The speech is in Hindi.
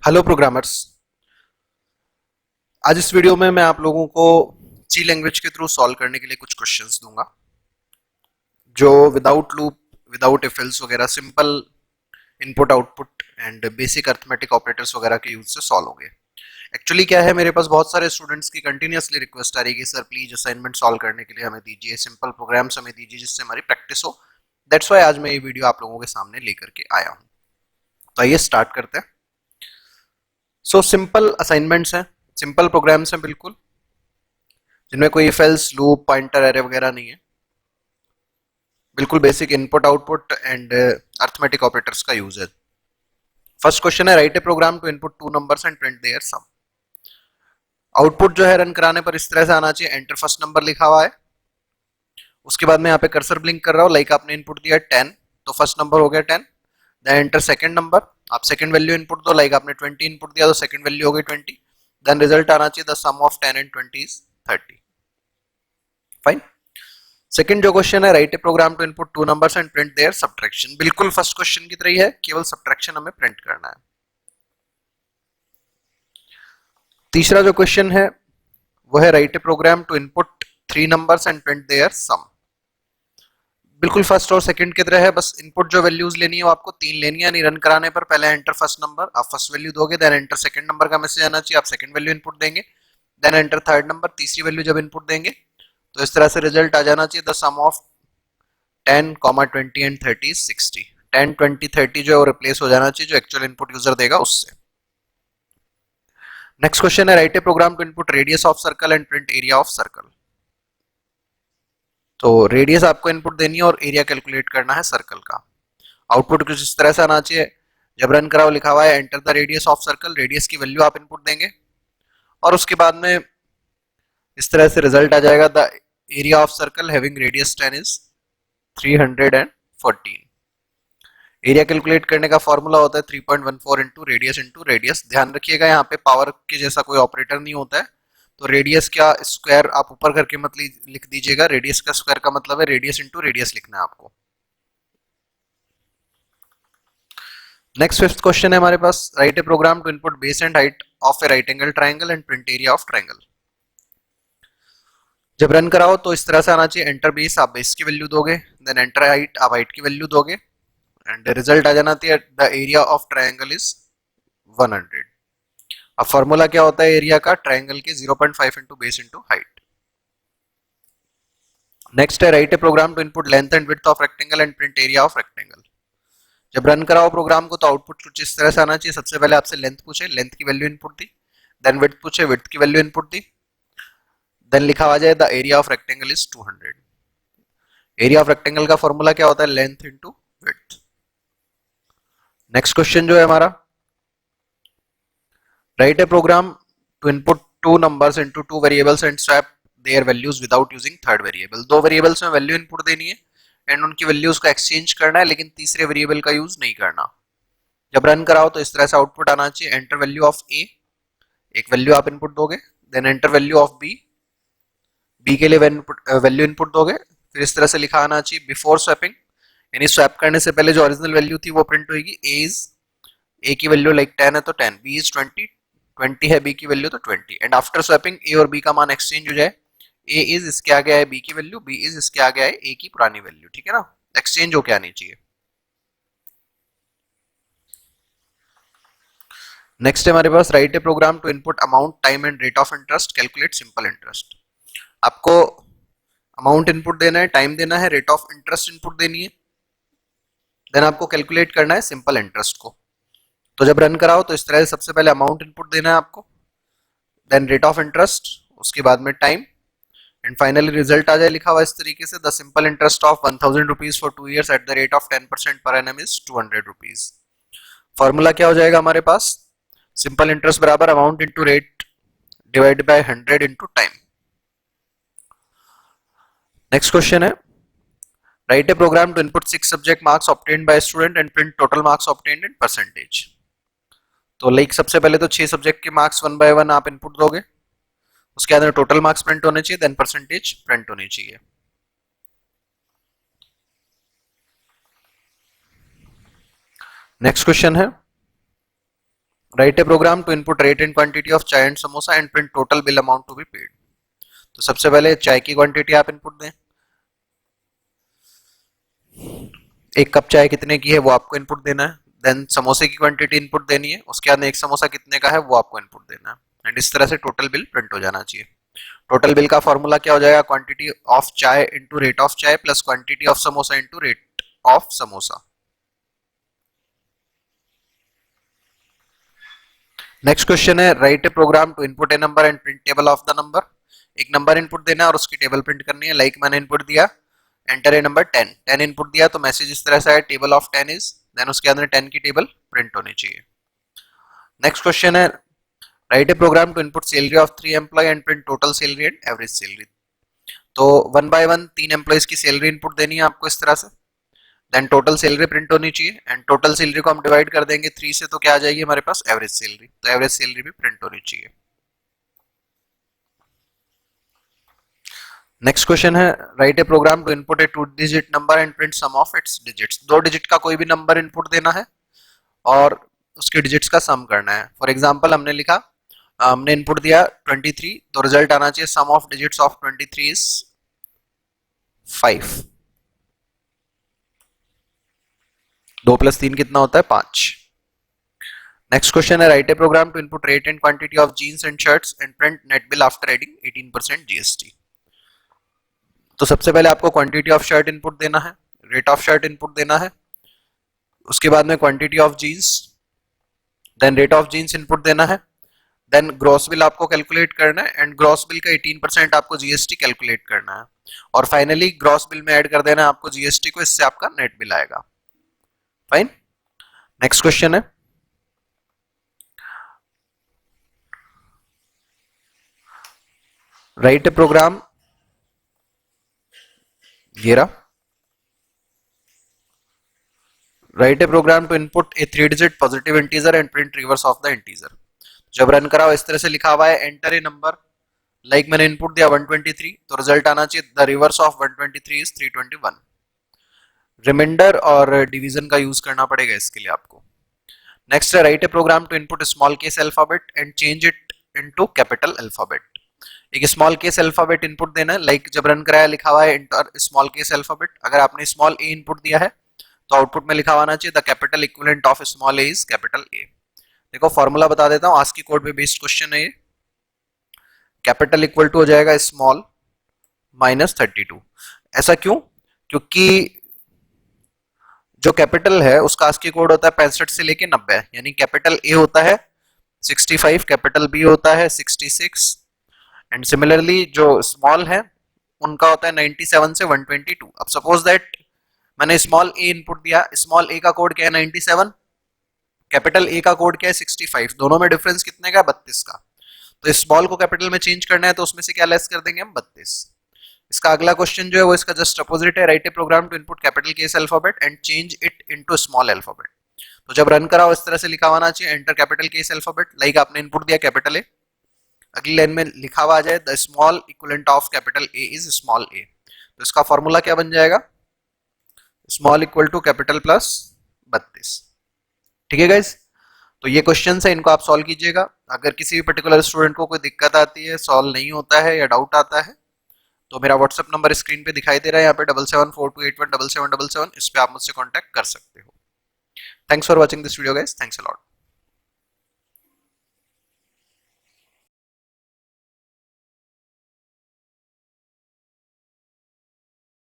Hello programmers. आज इस वीडियो में मैं आप लोगों को सी लैंग्वेज के थ्रू सॉल्व करने के लिए कुछ क्वेश्चंस दूंगा जो without loop, without if else वगैरह simple input output and basic arithmetic operators वगैरह के यूज से सॉल्व होंगे। एक्चुअली क्या है, मेरे पास बहुत सारे स्टूडेंट्स की कंटिन्यूसली रिक्वेस्ट आ रही है कि सर प्लीज असाइनमेंट सॉल्व करने के लिए हमें दीजिए, सिंपल प्रोग्राम्स हमें दीजिए जिससे हमारी प्रैक्टिस हो। दैट्स वाई आज मैं ये वीडियो आप लोगों के सामने लेकर के आया हूँ। तो आइए स्टार्ट करते हैं। सो सिंपल असाइनमेंट्स हैं, सिंपल प्रोग्राम्स हैं बिल्कुल, जिनमें कोई if else loop pointer array वगैरह नहीं है। बिल्कुल basic input output and arithmetic operators का यूज है। फर्स्ट क्वेश्चन है, write a program to input two numbers and print their sum. Output जो है रन कराने पर इस तरह से आना चाहिए, एंटर फर्स्ट नंबर लिखा हुआ है, उसके बाद में यहाँ पे कर्सर ब्लिंक कर रहा हूँ, लाइक आपने इनपुट दिया 10 तो फर्स्ट नंबर हो गया 10। देन एंटर सेकंड नंबर, आप सेकंड वैल्यू इनपुट दो, लाइक आपने 20 इनपुट दिया तो सेकंड वैल्यू हो गई 20। देन रिजल्ट आना चाहिए the sum of 10 and 20 is 30। Fine. Second जो क्वेश्चन है, write a program to input two numbers and print their subtraction. बिल्कुल फर्स्ट क्वेश्चन की तरह ही है, केवल सब्ट्रैक्शन हमें प्रिंट करना है। तीसरा जो क्वेश्चन है वो है, write a program to input three numbers and print their sum. बिल्कुल फर्स्ट और सेकंड की तरह है, बस इनपुट जो वैल्यूज लेनी है वो आपको तीन लेनी है, यानी रन कराने पर पहले एंटर फर्स्ट नंबर, आप फर्स्ट वैल्यू दोगे, देन एंटर सेकंड नंबर का मैसेज आना चाहिए, आप सेकंड वैल्यू इनपुट देंगे, देन एंटर थर्ड नंबर, तीसरी वैल्यू जब इनपुट देंगे तो इस तरह से रिजल्ट आ जाना चाहिए द सम ऑफ 10, 20 एंड 30 60। 10, 20, 30 जो है वो रिप्लेस हो जाना चाहिए जो एक्चुअल इनपुट यूजर देगा उससे। नेक्स्ट क्वेश्चन है, write a program to input radius of circle and print area of circle. तो रेडियस आपको इनपुट देनी है और एरिया कैलकुलेट करना है सर्कल का। आउटपुट कुछ इस तरह से आना चाहिए, जब रन कराओ लिखा हुआ है enter the radius of circle, radius की वैल्यू आप इनपुट देंगे और उसके बाद में इस तरह से रिजल्ट आ जाएगा the area of circle having radius 10 is 314। Area calculate करने का फॉर्मूला होता है 3.14 इंटू रेडियस। ध्यान रखिएगा यहाँ पे पावर के जैसा कोई ऑपरेटर नहीं होता है, तो रेडियस का स्क्वायर आप ऊपर करके मत लिख दीजिएगा, रेडियस का स्क्वायर का मतलब है रेडियस इंटू रेडियस लिखना है आपको। नेक्स्ट फिफ्थ क्वेश्चन है हमारे पास, write a program to input base and height of a right angle triangle and print area of triangle. जब रन कराओ तो इस तरह से आना चाहिए, एंटर बेस, आप बेस की वैल्यू दोगे, देन एंटर हाइट, आप हाइट की वैल्यू दोगे एंड रिजल्ट आ जाना चाहिए the area of triangle is 100। अब फॉर्मूला क्या होता है एरिया का, ट्राइंगल के 0.5 into base into height. Next है, write a program to input length and width of rectangle and print area of rectangle. जब रन कराओ प्रोग्राम को तो आउटपुट कुछ इस तरह से आना चाहिए, सबसे पहले आपसे लेंथ पूछे, लेंथ की वैल्यू इनपुट दी, देन विड्थ पूछे, विड्थ की वैल्यू इनपुट दी, देन लिखा आ जाए the area of rectangle is 200। Area of rectangle का फॉर्मूला क्या होता है, length into width. Next question जो है हमारा, write a program to input two numbers into two variables and swap their values without using third variable. दो वेरिएबल्स में वैल्यू इनपुट देनी है एंड उनकी वैल्यूज को एक्सचेंज करना है, लेकिन तीसरे वेरिएबल का यूज नहीं करना। जब रन कराओ तो इस तरह से आउटपुट आना चाहिए, एंटर वैल्यू ऑफ ए, एक वैल्यू आप इनपुट दोगे, then enter value of B, B के लिए वैल्यू इनपुट दोगे, फिर इस तरह से लिखा आना चाहिए बिफोर स्वैपिंग, यानी स्वैप करने से पहले जो ओरिजिनल वैल्यू थी वो प्रिंट होगी। ए इज, ए की वैल्यू लाइक 10 है तो 10, बी इज 20, 20 है बी की वैल्यू तो 20, एंड आफ्टर स्वैपिंग ए और बी का मान एक्सचेंज हो जाए, ए इज इसके आगे आए बी की वैल्यू, बी इज इसके आगे आए ए की पुरानी वैल्यू, ठीक है ना, एक्सचेंज होके आनी चाहिए। नेक्स्ट है हमारे पास, write a program to input amount, time and rate of interest, calculate simple interest. आपको अमाउंट इनपुट देना है, टाइम देना है, रेट ऑफ इंटरेस्ट इनपुट देनी है, देन आपको कैलकुलेट करना है सिंपल इंटरेस्ट को। तो जब रन कराओ तो इस तरह से सबसे पहले अमाउंट इनपुट देना है आपको, देन रेट ऑफ इंटरेस्ट, उसके बाद में टाइम एंड फाइनली रिजल्ट आ जाए लिखा हुआ इस तरीके से, the simple interest of 1000 rupees for 2 years at the rate of 10% per annum is 200 rupees. Formula क्या हो जाएगा हमारे पास, सिंपल इंटरेस्ट बराबर amount into rate divide by 100 into time. Next question है, write a program to input 6 subject marks obtained by student and print total marks obtained in percentage. तो लाइक सबसे पहले तो 6 सब्जेक्ट के मार्क्स वन बाय वन आप इनपुट दोगे, उसके अंदर टोटल मार्क्स प्रिंट होने चाहिए, देन परसेंटेज प्रिंट होनी चाहिए। नेक्स्ट क्वेश्चन है, write a program to input rate and quantity of chai and samosa and print total bill amount to be paid. तो सबसे पहले चाय की क्वांटिटी आप इनपुट दें, 1 कप चाय कितने की है वो आपको इनपुट देना है। देन समोसे की क्वांटिटी इनपुट देनी है, उसके बाद 1 समोसा कितने का है वो आपको इनपुट देना है, एंड इस तरह से टोटल बिल प्रिंट हो जाना चाहिए। टोटल बिल का फॉर्मूला क्या हो जाएगा, quantity of chai into rate of chai plus quantity of samosa into rate of samosa. Next question है, write a program to input a number and print table of the number. एक नंबर इनपुट देना है और उसकी टेबल प्रिंट करनी है। लाइक मैंने इनपुट दिया एंटर ए नंबर 10 इनपुट दिया तो मैसेज इस तरह से आया, टेबल ऑफ 10 इज, देन उसके अंदर 10 की टेबल प्रिंट होनी चाहिए। नेक्स्ट क्वेश्चन है, write a program to input salary of 3 employ and print total salary and average salary. तो 1 बाय 1 3 एम्प्लॉयज की सैलरी इनपुट देनी है आपको इस तरह से, देन टोटल सैलरी प्रिंट होनी चाहिए, एंड टोटल सैलरी को हम डिवाइड कर देंगे 3 से तो क्या आ जाएगी हमारे पास, एवरेज सैलरी। तो एवरेज सैलरी भी प्रिंट होनी चाहिए। नेक्स्ट क्वेश्चन है, write a program to input a 2 digit number and print sum of its digits. 2 digit का कोई भी नंबर इनपुट देना है और उसके डिजिट्स का सम करना है। फॉर एग्जांपल हमने इनपुट दिया 23, तो रिजल्ट आना चाहिए sum of digits of 23 is 5। 2 + 3 कितना होता है, 5। नेक्स्ट क्वेश्चन है, write a program to input rate and quantity of jeans and shirts and print net bill after adding 18% GST. तो सबसे पहले आपको क्वांटिटी ऑफ शर्ट इनपुट देना है, रेट ऑफ शर्ट इनपुट देना है, उसके बाद में quantity of jeans, then rate of jeans input देना है, देन ग्रॉस बिल आपको कैलकुलेट करना है, एंड ग्रॉस बिल का 18% आपको जीएसटी कैलकुलेट करना है, और फाइनली ग्रॉस बिल में ऐड कर देना है आपको जीएसटी को, इससे आपका नेट बिल आएगा। फाइन। नेक्स्ट क्वेश्चन है, राइट ए प्रोग्राम, ये रहा, write a program to input a 3 digit positive integer and print reverse of the integer. जब रन कराओ इस तरह से लिखा हुआ है, एंटर ए नंबर, लाइक मैंने इनपुट दिया 123, तो रिजल्ट आना चाहिए the reverse of 123 is 321। Remainder और डिवीजन का यूज करना पड़ेगा इसके लिए आपको। नेक्स्ट है, write a program to input small case alphabet and change it into capital alphabet. एक स्मॉल केस अल्फाबेट इनपुट देना है, लाइक जब रन कराया लिखा हुआ है इंटर स्मॉल केस अल्फाबेट। अगर आपने स्मॉल ए इनपुट दिया है तो आउटपुट में लिखा हुआ आना चाहिए the capital equivalent of small A is capital A. देखो फॉर्मूला बता देता हूं, आस्की कोड पे बेस्ड क्वेश्चन है ये। कैपिटल इक्वल टू हो जाएगा स्मॉल -32। ऐसा क्यों, क्योंकि जो कैपिटल है उसका आस्की कोड होता है 65 से लेके 90, यानी कैपिटल ए होता है 65, कैपिटल बी होता है 66, एंड सिमिलरली जो स्मॉल है उनका होता है 97 से 122। अब सपोज दैट मैंने स्मॉल ए इनपुट दिया, स्मॉल ए का कोड क्या है 97, कैपिटल ए का कोड क्या है 65, दोनों में डिफरेंस कितने का, 32 का। तो स्मॉल को कैपिटल में चेंज करना है तो उसमें से क्या लेस कर देंगे हम, 32। इसका अगला क्वेश्चन जो है वो इसका जस्ट अपोजिट है, write a program to input capital case alphabet and change it into small alphabet. तो जब रन कराओ इस तरह से लिखा हुआ चाहिए, enter capital case alphabet, like आपने इनपुट दिया कैपिटल ए, अगली लाइन में लिखा हुआ आ जाए the small equivalent of capital A is small A. तो इसका फॉर्मूला क्या बन जाएगा, small equal to capital plus 32। ठीक है गाइस, तो ये क्वेश्चन है, इनको आप सॉल्व कीजिएगा। अगर किसी भी पर्टिकुलर स्टूडेंट को कोई दिक्कत आती है, सॉल्व नहीं होता है या डाउट आता है, तो मेरा व्हाट्सएप नंबर स्क्रीन पे दिखाई दे रहा है, यहाँ पे 7742817777, इस पे आप मुझसे कांटेक्ट कर सकते हो। Thanks for watching this video guys, thanks a lot.